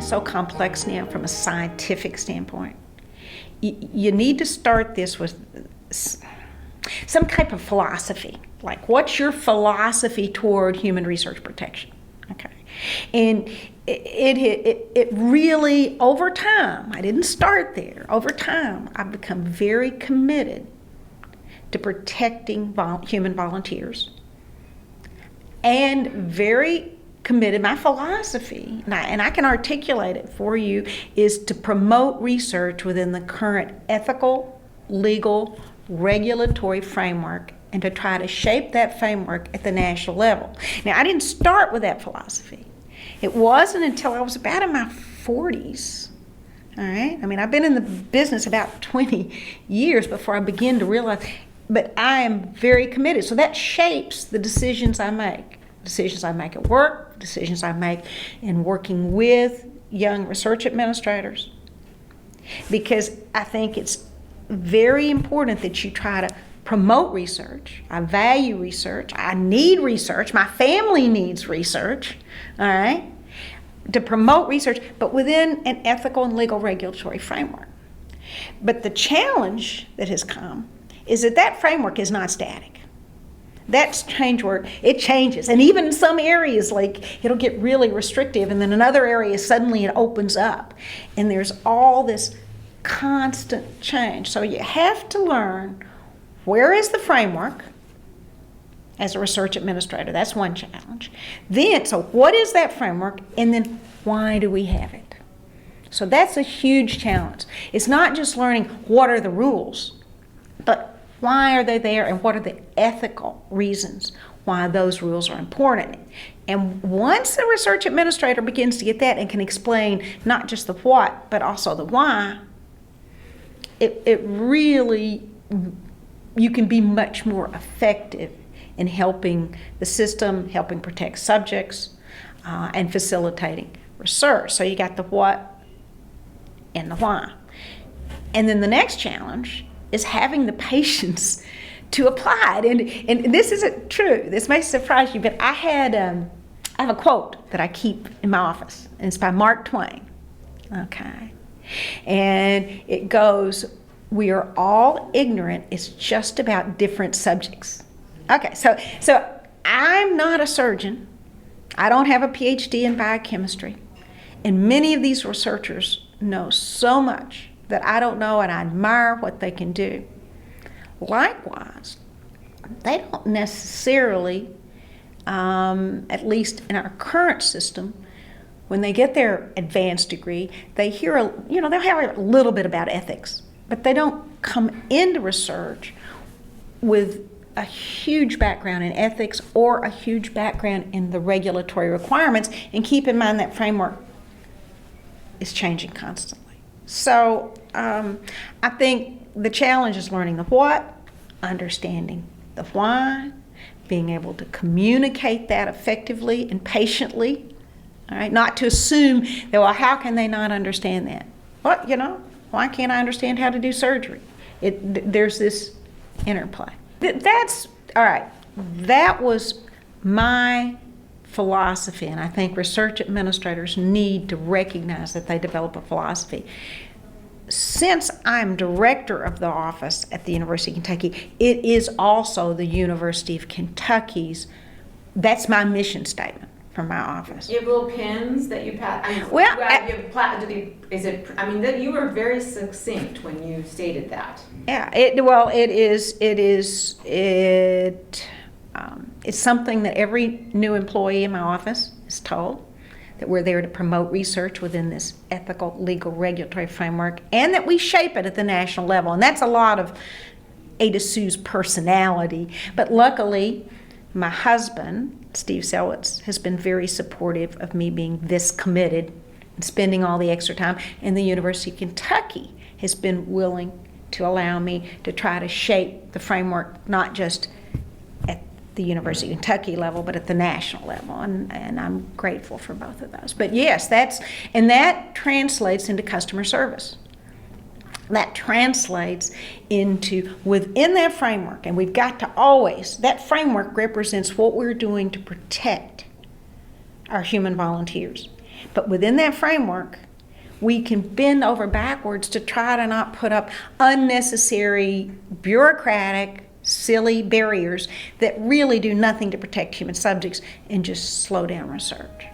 is so complex now from a scientific standpoint. You need to start this with some type of philosophy. Like, what's your philosophy toward human research protection? Okay. And it really, over time, I didn't start there. Over time, I've become very committed to protecting human volunteers, and very committed, my philosophy, and I can articulate it for you, is to promote research within the current ethical, legal, regulatory framework, and to try to shape that framework at the national level. Now, I didn't start with that philosophy. It wasn't until I was about in my 40s, all right? I mean, I've been in the business about 20 years before I began to realize, but I am very committed. So that shapes the decisions I make. Decisions I make at work, decisions I make in working with young research administrators. Because I think it's very important that you try to promote research. I value research. I need research. My family needs research, all right? To promote research, but within an ethical and legal regulatory framework. But the challenge that has come is that framework is not static. That's change work. It changes. And even in some areas, like, it'll get really restrictive, and then in other areas, suddenly it opens up. And there's all this constant change. So you have to learn, where is the framework as a research administrator? That's one challenge. Then, so what is that framework? And then, why do we have it? So that's a huge challenge. It's not just learning what are the rules, but why are they there, and what are the ethical reasons why those rules are important? And once the research administrator begins to get that and can explain not just the what, but also the why, it really, you can be much more effective in helping the system, helping protect subjects, and facilitating research. So you got the what and the why. And then the next challenge is having the patience to apply it. And this isn't true. This may surprise you, but I have a quote that I keep in my office, and it's by Mark Twain. Okay. And it goes, "We are all ignorant. It's just about different subjects." Okay, so I'm not a surgeon. I don't have a PhD in biochemistry. And many of these researchers know so much that I don't know, and I admire what they can do. Likewise, they don't necessarily, at least in our current system, when they get their advanced degree, they hear, they'll have a little bit about ethics, but they don't come into research with a huge background in ethics or a huge background in the regulatory requirements. And keep in mind that framework is changing constantly. So I think the challenge is learning the what, understanding the why, being able to communicate that effectively and patiently, all right? Not to assume that, well, how can they not understand that? Well, why can't I understand how to do surgery? There's this interplay. That's, all right, that was my philosophy, and I think research administrators need to recognize that they develop a philosophy. Since I'm director of the office at the University of Kentucky, it is also the University of Kentucky's, that's my mission statement for my office. You have little pins that you pass. You were very succinct when you stated that. Yeah, it's something that every new employee in my office is told, that we're there to promote research within this ethical, legal, regulatory framework, and that we shape it at the national level. And that's a lot of Ada Sue's personality. But luckily, my husband, Steve Selwitz, has been very supportive of me being this committed and spending all the extra time. And the University of Kentucky has been willing to allow me to try to shape the framework, not just at the University of Kentucky level, but at the national level, and I'm grateful for both of those. But yes, that translates into customer service. That translates into, within that framework, and we've got to always, that framework represents what we're doing to protect our human volunteers. But within that framework, we can bend over backwards to try to not put up unnecessary, bureaucratic, silly barriers that really do nothing to protect human subjects and just slow down research.